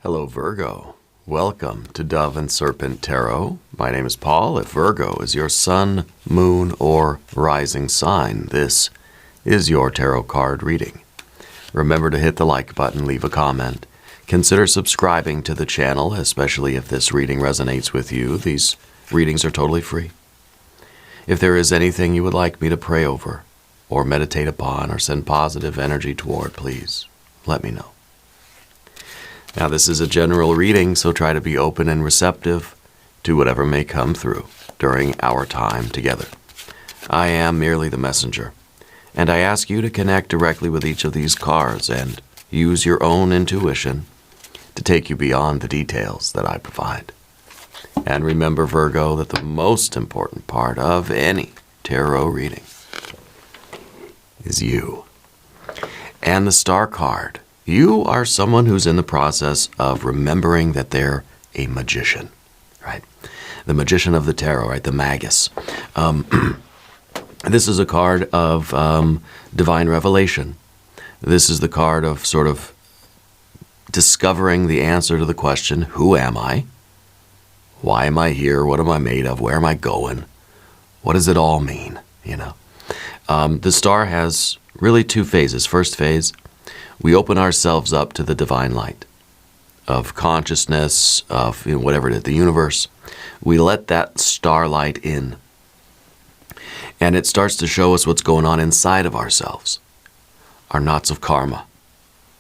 Hello, Virgo. Welcome to Dove and Serpent Tarot. My name is Paul. If Virgo is your sun, moon, or rising sign, this is your tarot card reading. Remember to hit the like button, leave a comment. Consider subscribing to the channel, especially if this reading resonates with you. These readings are totally free. If there is anything you would like me to pray over, or meditate upon, or send positive energy toward, please let me know. Now, this is a general reading, so try to be open and receptive to whatever may come through during our time together. I am merely the messenger, and I ask you to connect directly with each of these cards and use your own intuition to take you beyond the details that I provide. And remember, Virgo, that the most important part of any tarot reading is you. And the star card. You are someone who's in the process of remembering that they're a magician, right? The magician of the tarot, right? The magus. This is a card of divine revelation. This is the card of sort of discovering the answer to the question, who am I? Why am I here? What am I made of? Where am I going? What does it all mean? You know, the star has really two phases. First phase, we open ourselves up to the divine light of consciousness, of whatever it is, the universe. We let that starlight in, and it starts to show us what's going on inside of ourselves. Our knots of karma,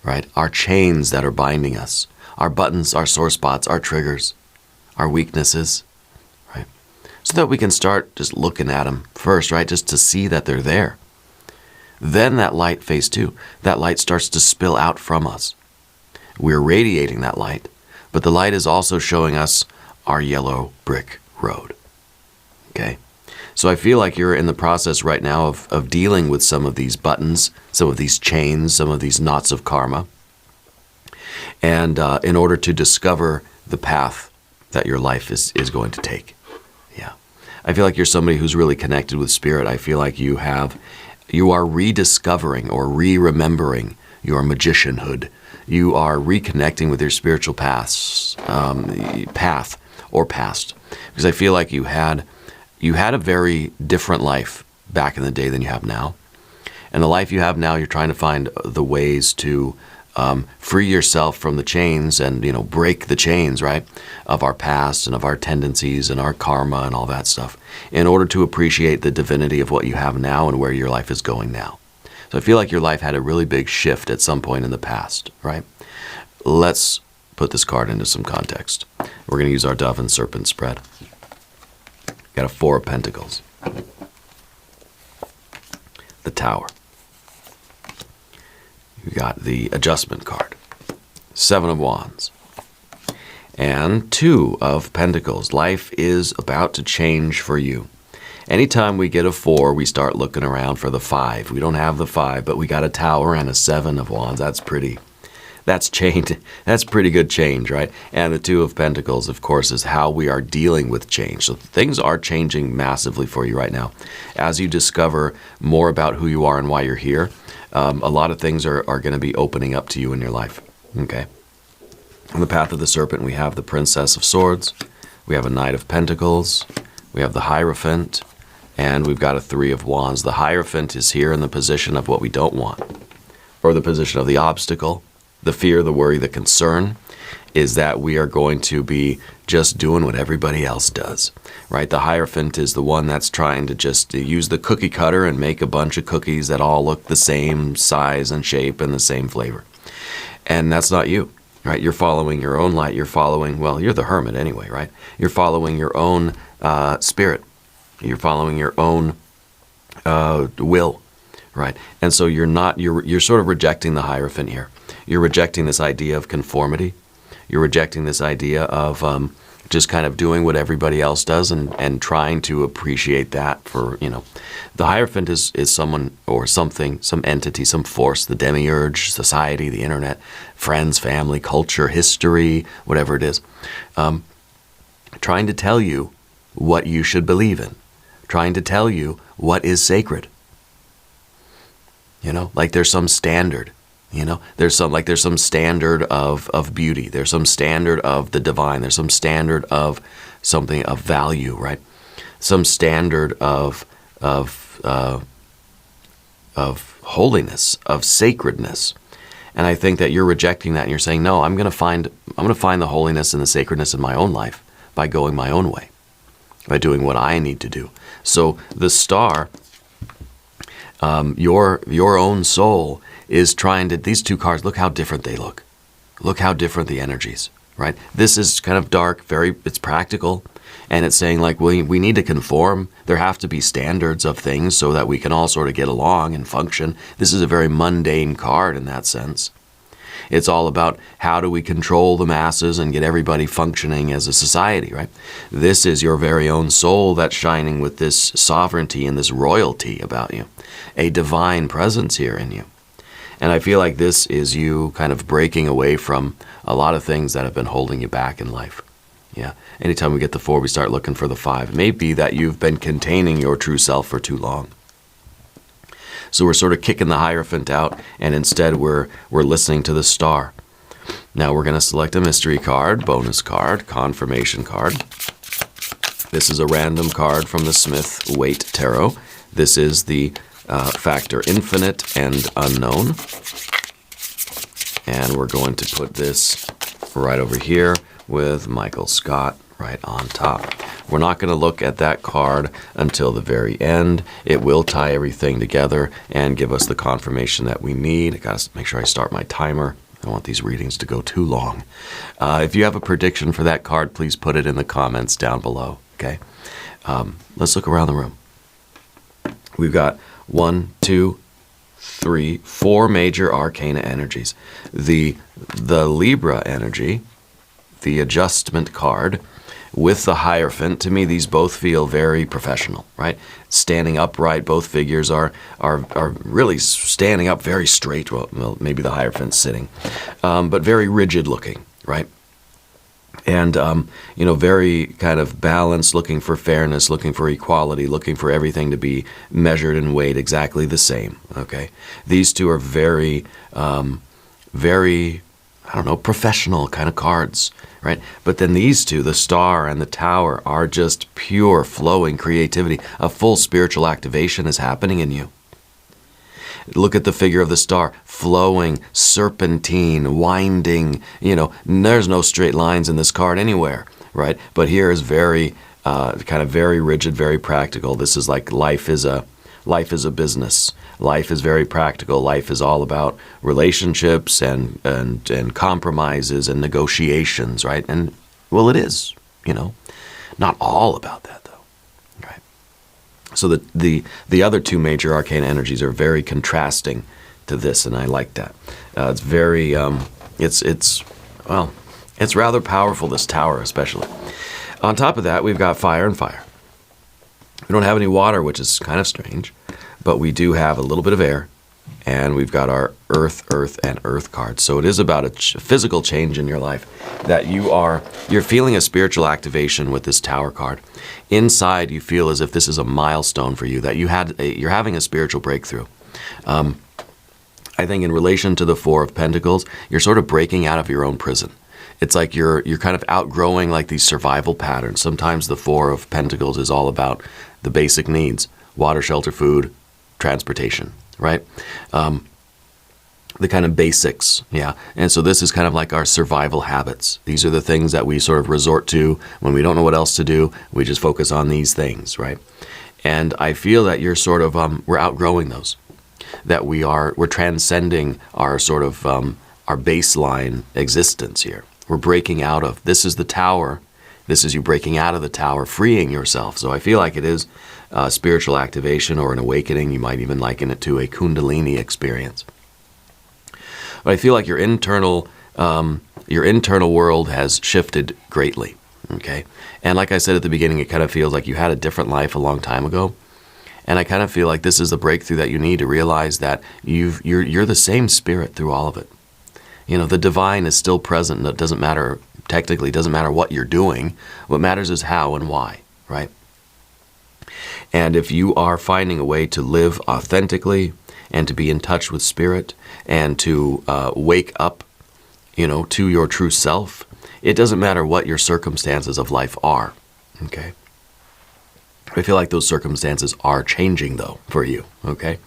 right? Our chains that are binding us, our buttons, our sore spots, our triggers, our weaknesses, right? So that we can start just looking at them first, right? Just to see that they're there. Then that light, phase two, that light starts to spill out from us. We're radiating that light, but the light is also showing us our yellow brick road. Okay? So I feel like you're in the process right now of dealing with some of these buttons, some of these chains, some of these knots of karma, and in order to discover the path that your life is going to take. Yeah. I feel like you're somebody who's really connected with spirit. I feel like you are rediscovering or re-remembering your magicianhood. You are reconnecting with your spiritual path or past. Because I feel like you had a very different life back in the day than you have now. And the life you have now, you're trying to find the ways to free yourself from the chains and, break the chains, right, of our past and of our tendencies and our karma and all that stuff in order to appreciate the divinity of what you have now and where your life is going now. So I feel like your life had a really big shift at some point in the past, right? Let's put this card into some context. We're going to use our Dove and Serpent spread. Got a Four of Pentacles. The Tower. You got the Adjustment card, Seven of Wands, and Two of Pentacles. Life is about to change for you. Anytime we get a 4, we start looking around for the 5. We don't have the 5, but we got a Tower and a 7 of Wands. That's pretty good change, right? And the Two of Pentacles, of course, is how we are dealing with change. So things are changing massively for you right now. As you discover more about who you are and why you're here, a lot of things are going to be opening up to you in your life, okay? On the path of the Serpent, we have the Princess of Swords, we have a Knight of Pentacles, we have the Hierophant, and we've got a Three of Wands. The Hierophant is here in the position of what we don't want, or the position of the obstacle. The fear, the worry, the concern is that we are going to be just doing what everybody else does, right? The Hierophant is the one that's trying to just use the cookie cutter and make a bunch of cookies that all look the same size and shape and the same flavor. And that's not you, right? You're following your own light. You're following, well, you're the hermit anyway, right? You're following your own spirit. You're following your own will, right? And so you're sort of rejecting the Hierophant here. You're rejecting this idea of conformity. You're rejecting this idea of just kind of doing what everybody else does and trying to appreciate that for, The Hierophant is someone or something, some entity, some force, the demiurge, society, the internet, friends, family, culture, history, whatever it is, trying to tell you what you should believe in, trying to tell you what is sacred. Like there's some standard. There's some standard of beauty. There's some standard of the divine. There's some standard of something of value, right? Some standard of holiness, of sacredness. And I think that you're rejecting that and you're saying, no, I'm going to find the holiness and the sacredness in my own life by going my own way, by doing what I need to do. So the star, your own soul is trying to, these two cards, look how different they look. Look how different the energies, right? This is kind of dark, it's practical, and it's saying like, we need to conform. There have to be standards of things so that we can all sort of get along and function. This is a very mundane card in that sense. It's all about how do we control the masses and get everybody functioning as a society, right? This is your very own soul that's shining with this sovereignty and this royalty about you, a divine presence here in you. And I feel like this is you kind of breaking away from a lot of things that have been holding you back in life. Yeah. Anytime we get the 4, we start looking for the 5. It may be that you've been containing your true self for too long. So we're sort of kicking the Hierophant out, and instead we're listening to the star. Now we're going to select a mystery card, bonus card, confirmation card. This is a random card from the Smith-Waite Tarot. This is the factor infinite and unknown. And we're going to put this right over here with Michael Scott right on top. We're not going to look at that card until the very end. It will tie everything together and give us the confirmation that we need. I got to make sure I start my timer. I don't want these readings to go too long. If you have a prediction for that card, please put it in the comments down below, okay? Let's look around the room. We've got 1, 2, 3, 4 major arcana energies. The Libra energy, the adjustment card, with the Hierophant, to me, these both feel very professional, right? Standing upright, both figures are really standing up very straight. Well, maybe the Hierophant's sitting, but very rigid looking, right? And, very kind of balanced, looking for fairness, looking for equality, looking for everything to be measured and weighed exactly the same, okay? These two are very, professional kind of cards, right? But then these two, the Star and the Tower, are just pure flowing creativity. A full spiritual activation is happening in you. Look at the figure of the Star, flowing, serpentine, winding, there's no straight lines in this card anywhere, right? But here is very, kind of very rigid, very practical. This is like life is a business. Life is very practical. Life is all about relationships and compromises and negotiations, right? And, well, it is, not all about that, though, right? So the other two major arcane energies are very contrasting to this, and I like that. It's very, it's rather powerful, this Tower especially. On top of that, we've got fire and fire. We don't have any water, which is kind of strange, but we do have a little bit of air, and we've got our earth, and earth cards. So it is about a physical change in your life that you're feeling a spiritual activation with this Tower card. Inside, you feel as if this is a milestone for you, that you're having a spiritual breakthrough. I think in relation to the 4 of Pentacles, you're sort of breaking out of your own prison. It's like you're kind of outgrowing like these survival patterns. Sometimes the 4 of Pentacles is all about the basic needs: water, shelter, food, transportation, right? The kind of basics, yeah. And so this is kind of like our survival habits. These are the things that we sort of resort to when we don't know what else to do. We just focus on these things, right? And I feel that you're sort of, we're outgrowing those. That we're transcending our sort of, our baseline existence here. We're breaking out of, this is the Tower. This is you breaking out of the Tower, freeing yourself. So I feel like it is a spiritual activation or an awakening. You might even liken it to a Kundalini experience. But I feel like your internal world has shifted greatly, okay? And like I said at the beginning, it kind of feels like you had a different life a long time ago. And I kind of feel like this is the breakthrough that you need to realize that you're the same spirit through all of it. The divine is still present. It doesn't matter, technically, it doesn't matter what you're doing. What matters is how and why, right? And if you are finding a way to live authentically and to be in touch with spirit and to wake up, to your true self. It doesn't matter what your circumstances of life are, okay? I feel like those circumstances are changing, though, for you, okay?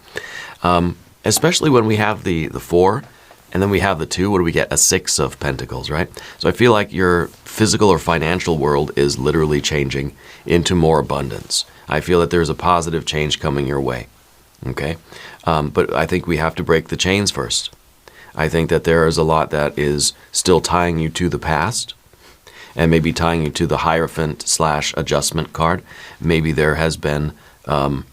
Especially when we have the 4, and then we have the 2. What do we get? A 6 of Pentacles, right? So I feel like your physical or financial world is literally changing into more abundance. I feel that there's a positive change coming your way, okay? But I think we have to break the chains first. I think that there is a lot that is still tying you to the past, and maybe tying you to the Hierophant / adjustment card. Maybe there has been, I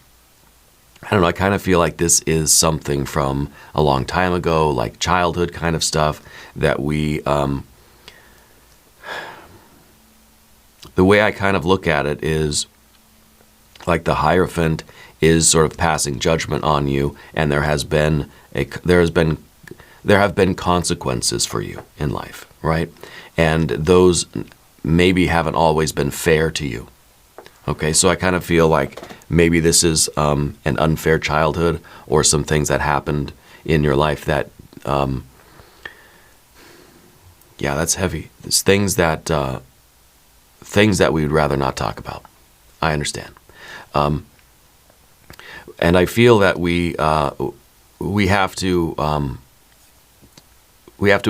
don't know, I kind of feel like this is something from a long time ago, like childhood kind of stuff that we, the way I kind of look at it is like the Hierophant is sort of passing judgment on you, and there have been consequences for you in life, right? And those maybe haven't always been fair to you. Okay, so I kind of feel like maybe this is an unfair childhood, or some things that happened in your life that, yeah, that's heavy. It's things that we would rather not talk about. I understand. And I feel that we have to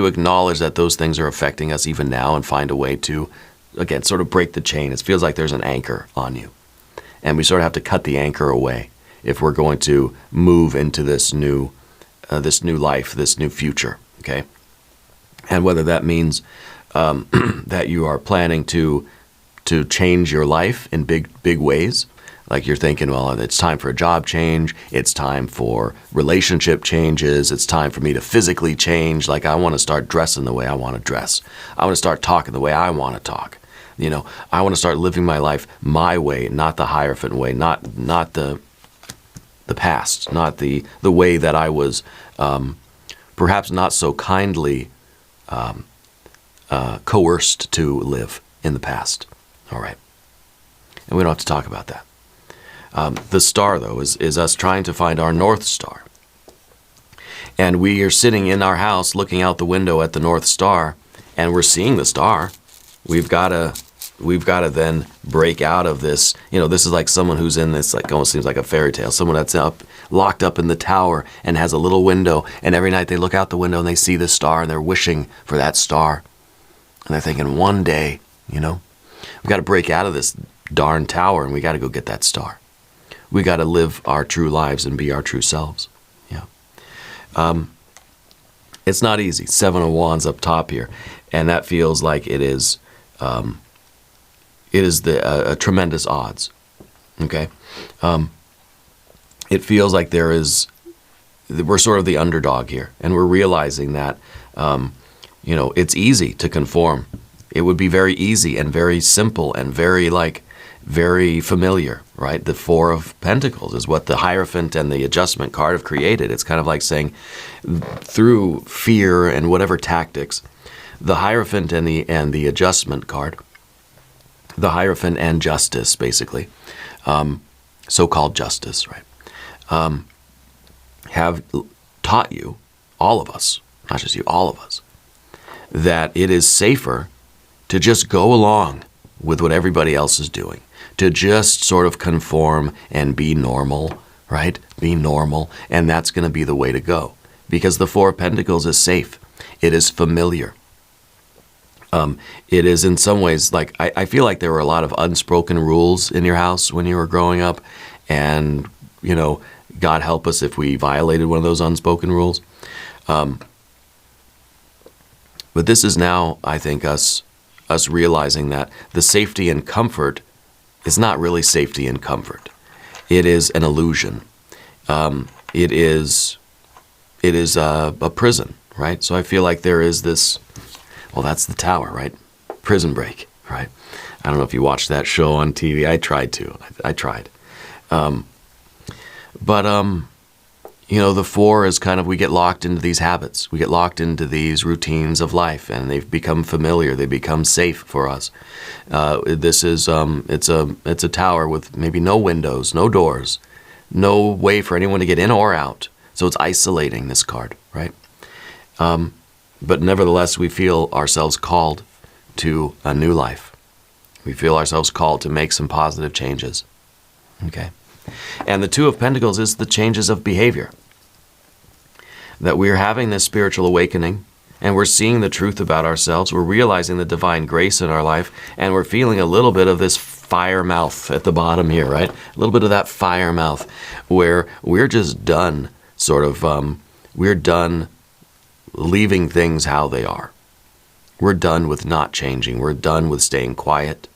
acknowledge that those things are affecting us even now, and find a way to, again, sort of break the chain. It feels like there's an anchor on you, and we sort of have to cut the anchor away if we're going to move into this new life, this new future. Okay, and whether that means that you are planning to change your life in big ways. Like you're thinking, well, it's time for a job change. It's time for relationship changes. It's time for me to physically change. Like I want to start dressing the way I want to dress. I want to start talking the way I want to talk. I want to start living my life my way, not the Hierophant way, not the past, not the way that I was perhaps not so kindly coerced to live in the past. All right. And we don't have to talk about that. The star, though, is us trying to find our North Star. And we are sitting in our house looking out the window at the North Star, and we're seeing the star. We've got to then break out of this. This is like someone who's in this, like, almost seems like a fairy tale. Someone that's locked up in the tower and has a little window, and every night they look out the window and they see the star, and they're wishing for that star. And they're thinking, one day, we've got to break out of this darn tower, and we got to go get that star. We got to live our true lives and be our true selves. Yeah. It's not easy. 7 of Wands up top here, and that feels like it is. It is a tremendous odds. Okay. It feels like we're sort of the underdog here, and we're realizing that it's easy to conform. It would be very easy and very simple and very familiar, right? The 4 of Pentacles is what the Hierophant and the adjustment card have created. It's kind of like saying, through fear and whatever tactics, the Hierophant and the adjustment card, the Hierophant and justice, basically, so-called justice, right, have taught you, all of us, not just you, all of us, that it is safer to just go along with what everybody else is doing, to just sort of conform and be normal, right? Be normal, and that's going to be the way to go. Because the 4 of Pentacles is safe. It is familiar. It is in some ways, like, I feel like there were a lot of unspoken rules in your house when you were growing up, and, God help us if we violated one of those unspoken rules. But this is now, I think, us realizing that the safety and comfort is not really safety and comfort. It is an illusion. It is a prison, right? So I feel like there is this, well, that's the Tower, right? Prison Break, right? I don't know if you watched that show on TV. I tried to. I tried. The 4 is kind of, we get locked into these habits. We get locked into these routines of life, and they've become familiar. They become safe for us. This is, it's a tower with maybe no windows, no doors, no way for anyone to get in or out. So it's isolating, this card, right? But nevertheless, we feel ourselves called to a new life. We feel ourselves called to make some positive changes. Okay? And the Two of Pentacles is the changes of behavior. That we're having this spiritual awakening, and we're seeing the truth about ourselves. We're realizing the divine grace in our life, and we're feeling a little bit of this fire mouth at the bottom here, right? A little bit of that fire mouth where we're just done, sort of, we're done leaving things how they are. We're done with not changing. We're done with staying quiet.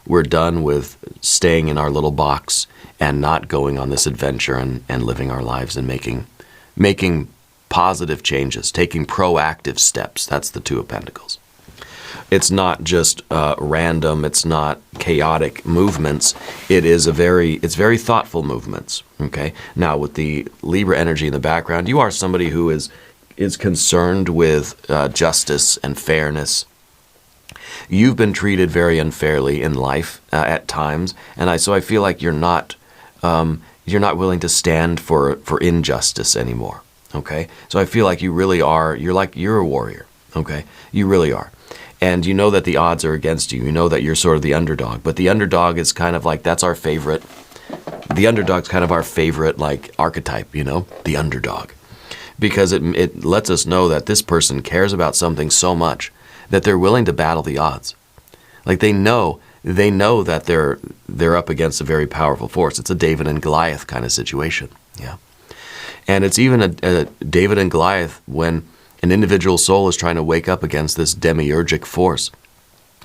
We're done with staying in our little box and not going on this adventure and living our lives and making positive changes, taking proactive steps. That's the Two of Pentacles. It's not just random, it's not chaotic movements. It's very thoughtful movements, okay? Now, with the Libra energy in the background, you are somebody who is concerned with justice and fairness. You've been treated very unfairly in life at times, and so I feel like you're not willing to stand for injustice anymore. Okay, so I feel like you really are. You're a warrior. Okay, you really are, and you know that the odds are against you. You know that you're sort of the underdog, but the underdog is kind of like that's our favorite. The underdog's kind of our favorite like archetype. You know, the underdog, because it lets us know that this person cares about something so much that they're willing to battle the odds. Like they know that they're up against a very powerful force. It's a David and Goliath kind of situation. Yeah. And it's even a David and Goliath when an individual soul is trying to wake up against this demiurgic force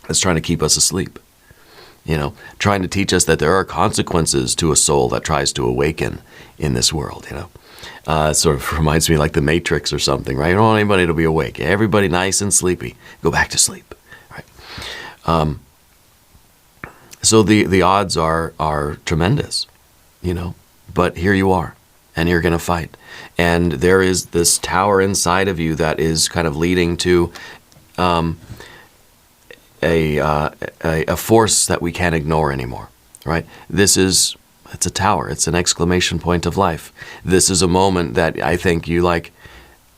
that's trying to keep us asleep. You know, trying to teach us that there are consequences to a soul that tries to awaken in this world, you know. It sort of reminds me like the Matrix or something, right? You don't want anybody to be awake. Everybody nice and sleepy. Go back to sleep, right? So the odds are tremendous, you know, but here you are. And you're going to fight. And there is this tower inside of you that is kind of leading to a force that we can't ignore anymore, right? It's a tower. It's an exclamation point of life. This is a moment that I think you like,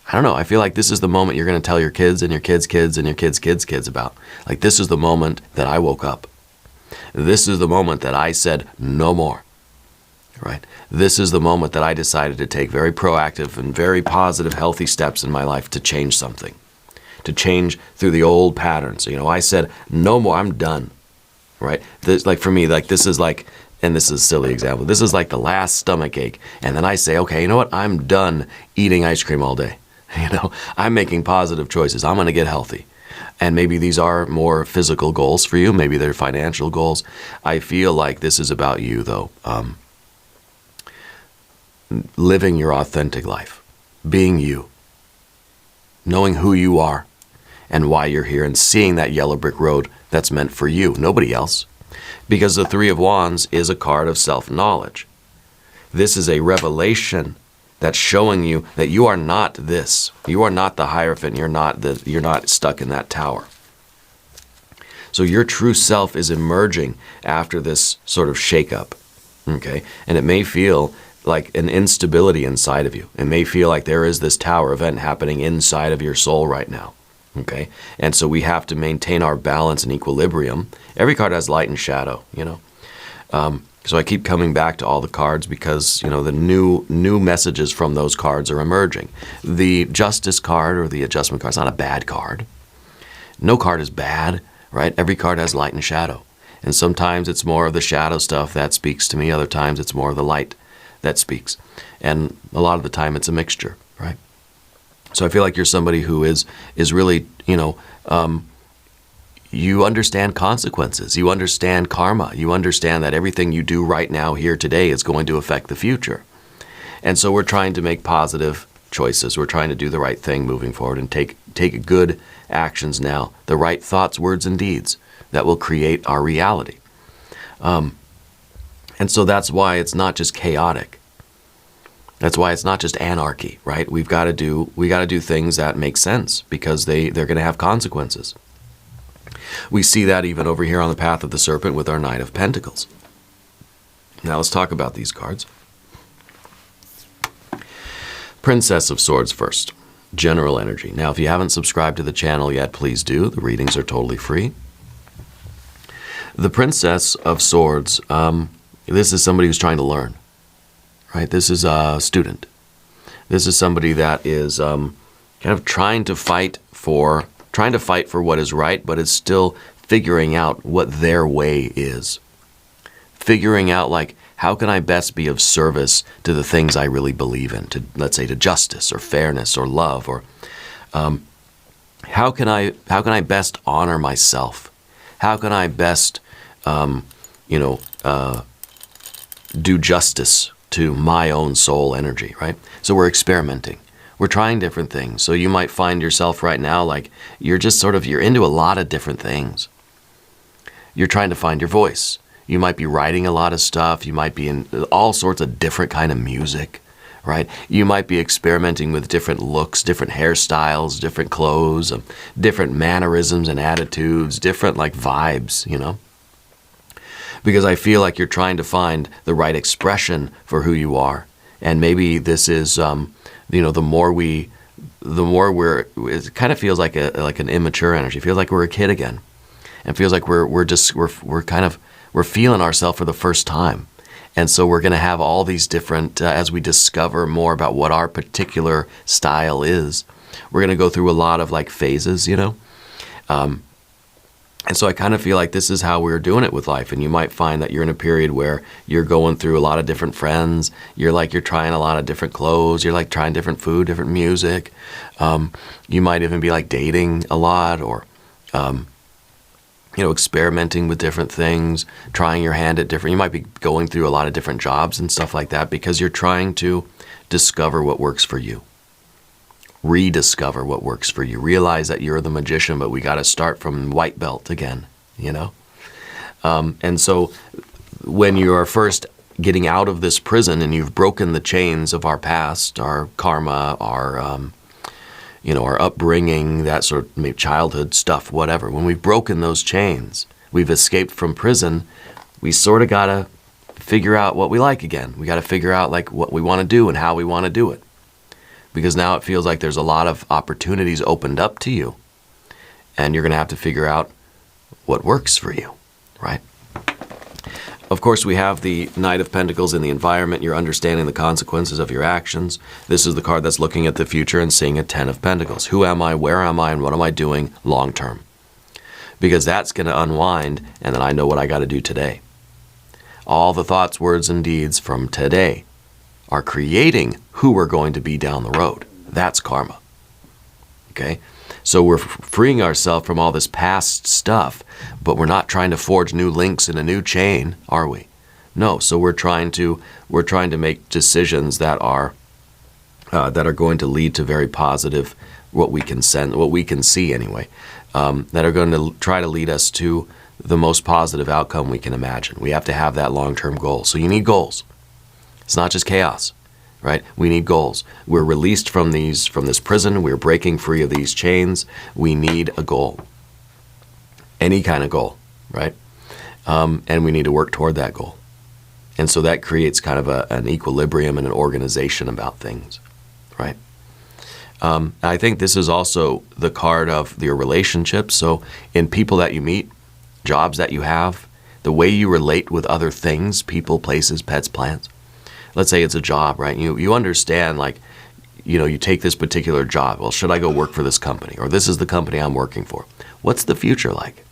I don't know, I feel like this is the moment you're going to tell your kids and your kids' kids and your kids' kids' kids about. Like, this is the moment that I woke up. This is the moment that I said, no more. Right? This is the moment that I decided to take very proactive and very positive, healthy steps in my life to change something, to change through the old patterns. You know, I said, no more, I'm done, right? This, like for me, like this is like, and this is a silly example, this is like the last stomach ache. And then I say, okay, you know what? I'm done eating ice cream all day. You know, I'm making positive choices. I'm going to get healthy. And maybe these are more physical goals for you. Maybe they're financial goals. I feel like this is about you, though. Living your authentic life, being you, knowing who you are and why you're here, and seeing that yellow brick road that's meant for you, nobody else. Because the Three of Wands is a card of self-knowledge. This is a revelation that's showing you that you are not this. You are not the Hierophant. You're not stuck in that tower. So your true self is emerging after this sort of shakeup. Okay? And it may feel like an instability inside of you. It may feel like there is this tower event happening inside of your soul right now, okay? And so we have to maintain our balance and equilibrium. Every card has light and shadow, you know? So I keep coming back to all the cards because, you know, the new messages from those cards are emerging. The Justice card or the Adjustment card is not a bad card. No card is bad, right? Every card has light and shadow. And sometimes it's more of the shadow stuff that speaks to me. Other times it's more of the light that speaks. And a lot of the time it's a mixture, right? So I feel like you're somebody who is really, you know, you understand consequences. You understand karma. You understand that everything you do right now, here today, is going to affect the future. And so we're trying to make positive choices. We're trying to do the right thing moving forward and take good actions now, the right thoughts, words, and deeds that will create our reality. And so that's why it's not just chaotic. That's why it's not just anarchy, right? We got to do things that make sense because they're going to have consequences. We see that even over here on the path of the Serpent with our Knight of Pentacles. Now let's talk about these cards. Princess of Swords first. General energy. Now, if you haven't subscribed to the channel yet, please do. The readings are totally free. The Princess of Swords, this is somebody who's trying to learn, right? This is a student. This is somebody that is kind of trying to fight for what is right, but is still figuring out what their way is. Figuring out, like, how can I best be of service to the things I really believe in, to, let's say, to justice or fairness or love, or how can I best honor myself? How can I best, do justice to my own soul energy, right? So we're experimenting. We're trying different things. So you might find yourself right now, like, you're into a lot of different things. You're trying to find your voice. You might be writing a lot of stuff. You might be in all sorts of different kind of music, right? You might be experimenting with different looks, different hairstyles, different clothes, different mannerisms and attitudes, different, like, vibes, Because I feel like you're trying to find the right expression for who you are. And maybe this is, the more we're, it kind of feels like an immature energy. It feels like we're a kid again. It feels like we're feeling ourselves for the first time. And so we're going to have all these different, as we discover more about what our particular style is, we're going to go through a lot of, like, phases, And so I kind of feel like this is how we're doing it with life. And you might find that you're in a period where you're going through a lot of different friends. You're trying a lot of different clothes. You're, like, trying different food, different music. You might even be, like, dating a lot, or, experimenting with different things, trying your hand at different, you might be going through a lot of different jobs and stuff like that because you're trying to discover what works for you. Rediscover what works for you. Realize that you're the magician, but we got to start from white belt again, And so when you are first getting out of this prison and you've broken the chains of our past, our karma, our upbringing, that sort of maybe childhood stuff, whatever. When we've broken those chains, we've escaped from prison, we sort of got to figure out what we like again. We got to figure out, like, what we want to do and how we want to do it. Because now it feels like there's a lot of opportunities opened up to you. And you're going to have to figure out what works for you, right? Of course, we have the Knight of Pentacles in the environment. You're understanding the consequences of your actions. This is the card that's looking at the future and seeing a 10 of Pentacles. Who am I? Where am I? And what am I doing long term? Because that's going to unwind, and then I know what I got to do today. All the thoughts, words, and deeds from today are creating who we're going to be down the road. That's karma. Okay? So we're freeing ourselves from all this past stuff, but we're not trying to forge new links in a new chain, are we? No. So we're trying to make decisions that are going to lead to very positive, what we can see anyway, that are going to try to lead us to the most positive outcome we can imagine. We have to have that long-term goal. So you need goals. It's not just chaos. Right? We need goals. We're released from this prison. We're breaking free of these chains. We need a goal. Any kind of goal, right? And we need to work toward that goal. And so that creates kind of an equilibrium and an organization about things, right? I think this is also the card of your relationships. So in people that you meet, jobs that you have, the way you relate with other things, people, places, pets, plants. Let's say it's a job, right? You understand, like, you take this particular job. Well, should I go work for this company? Or this is the company I'm working for. What's the future like?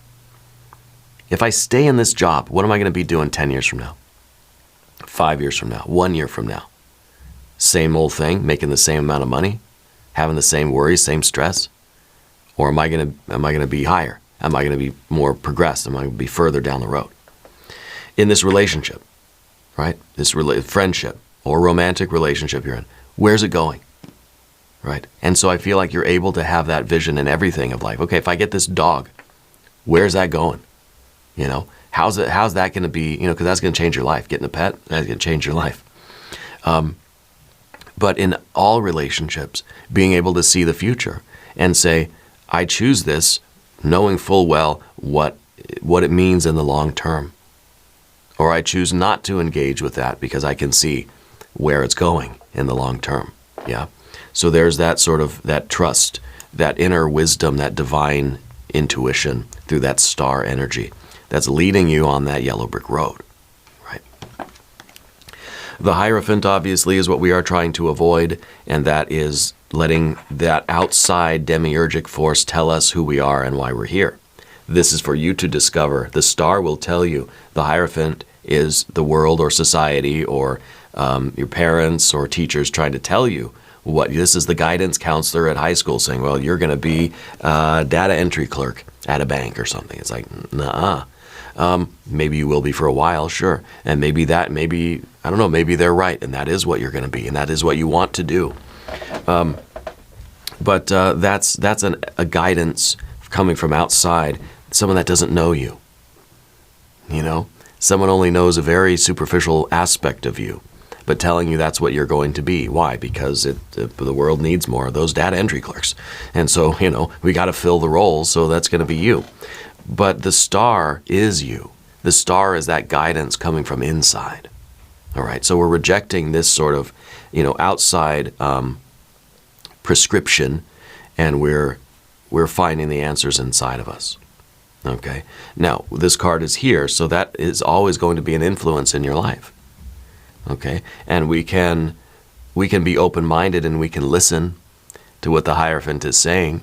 If I stay in this job, what am I going to be doing 10 years from now? 5 years from now? 1 year from now? Same old thing, making the same amount of money? Having the same worries, same stress? Or am I going to be higher? Am I going to be more progressed? Am I going to be further down the road? In this relationship, right? This friendship or romantic relationship you're in, where's it going? Right? And so I feel like you're able to have that vision in everything of life. Okay, if I get this dog, where's that going? How's that going to be, because that's going to change your life. Getting a pet, that's going to change your life. But in all relationships, being able to see the future and say, I choose this knowing full well what it means in the long term. Or I choose not to engage with that because I can see where it's going in the long term. Yeah. So there's that sort of, that trust, that inner wisdom, that divine intuition through that star energy that's leading you on that yellow brick road, right? The Hierophant obviously is what we are trying to avoid, and that is letting that outside demiurgic force tell us who we are and why we're here. This is for you to discover. The star will tell you. The Hierophant is the world or society or your parents or teachers trying to tell you what. This is the guidance counselor at high school saying, well, you're going to be a data entry clerk at a bank or something. It's like, nah. Maybe you will be for a while, sure. And maybe I don't know, maybe they're right, and that is what you're going to be, and that is what you want to do. But that's a guidance coming from outside, someone that doesn't know you. You know? Someone only knows a very superficial aspect of you, but telling you that's what you're going to be. Why? Because the world needs more of those data entry clerks. And so, you know, we got to fill the roles, so that's going to be you. But the star is you. The star is that guidance coming from inside. All right, so we're rejecting this sort of, you know, outside prescription, and we're finding the answers inside of us. Okay, now this card is here, so that is always going to be an influence in your life. Okay, and we can be open-minded and we can listen to what the Hierophant is saying,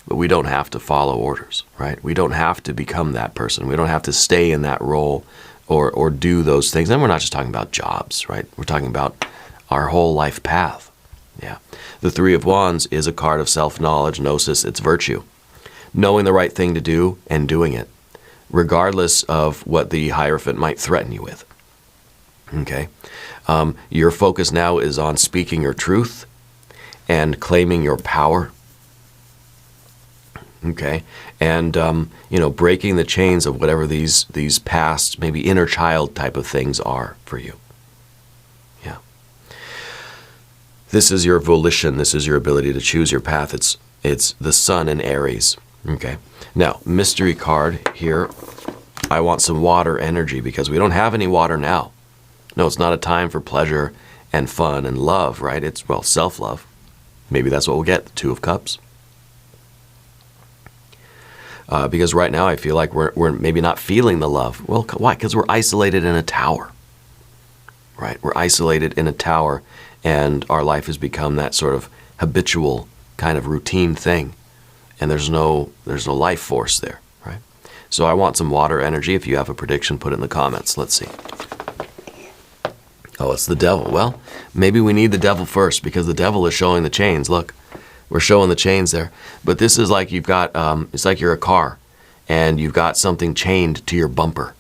but we don't have to follow orders, right? We don't have to become that person. We don't have to stay in that role or do those things. And we're not just talking about jobs, right? We're talking about our whole life path. Yeah. The Three of Wands is a card of self-knowledge, gnosis, it's virtue. Knowing the right thing to do and doing it, regardless of what the Hierophant might threaten you with. Okay? Your focus now is on speaking your truth and claiming your power. Okay? And, you know, breaking the chains of whatever these past, maybe inner child type of things are for you. Yeah. This is your volition. This is your ability to choose your path. It's the sun in Aries. Okay. Now, mystery card here. I want some water energy because we don't have any water now. No, it's not a time for pleasure and fun and love, right? It's, well, self-love. Maybe that's what we'll get, the Two of Cups. Because right now I feel like we're maybe not feeling the love. Well, why? Because we're isolated in a tower. Right? We're isolated in a tower, and our life has become that sort of habitual kind of routine thing. And there's no life force there, right? So I want some water energy. If you have a prediction, put it in the comments. Let's see. Oh, it's the devil. Well, maybe we need the devil first because the devil is showing the chains. Look, we're showing the chains there. But this is like you've got, it's like you're a car and you've got something chained to your bumper,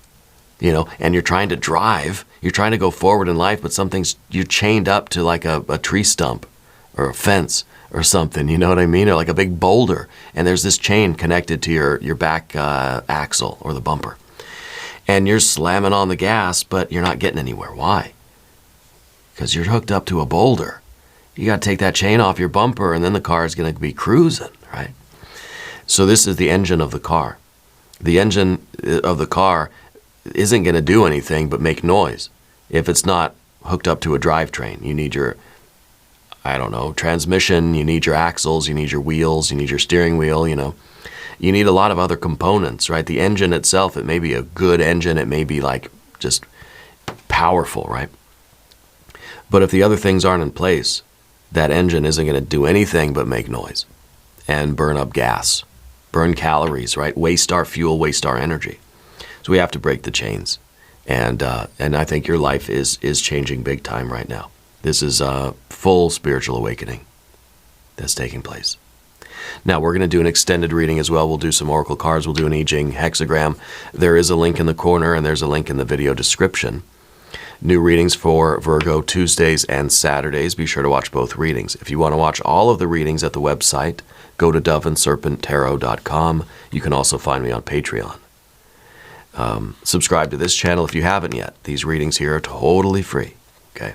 you know, and you're trying to drive. You're trying to go forward in life, but you're chained up to like a tree stump or a fence or something, you know what I mean? Or like a big boulder, and there's this chain connected to your back axle or the bumper. And you're slamming on the gas, but you're not getting anywhere. Why? Because you're hooked up to a boulder. You got to take that chain off your bumper, and then the car is going to be cruising, right? So this is the engine of the car. The engine of the car isn't going to do anything but make noise if it's not hooked up to a drivetrain. You need your, I don't know, transmission, you need your axles, you need your wheels, you need your steering wheel, you know. You need a lot of other components, right? The engine itself, it may be a good engine, it may be like just powerful, right? But if the other things aren't in place, that engine isn't going to do anything but make noise and burn up gas, burn calories, right? Waste our fuel, waste our energy. So we have to break the chains. And I think your life is changing big time right now. This is a full spiritual awakening that's taking place. Now, we're going to do an extended reading as well. We'll do some oracle cards. We'll do an I Ching hexagram. There is a link in the corner, and there's a link in the video description. New readings for Virgo Tuesdays and Saturdays. Be sure to watch both readings. If you want to watch all of the readings at the website, go to doveandserpenttarot.com. You can also find me on Patreon. Subscribe to this channel if you haven't yet. These readings here are totally free. Okay.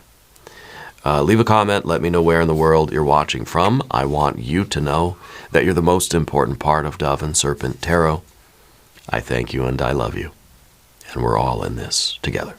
Leave a comment. Let me know where in the world you're watching from. I want you to know that you're the most important part of Dove and Serpent Tarot. I thank you and I love you. And we're all in this together.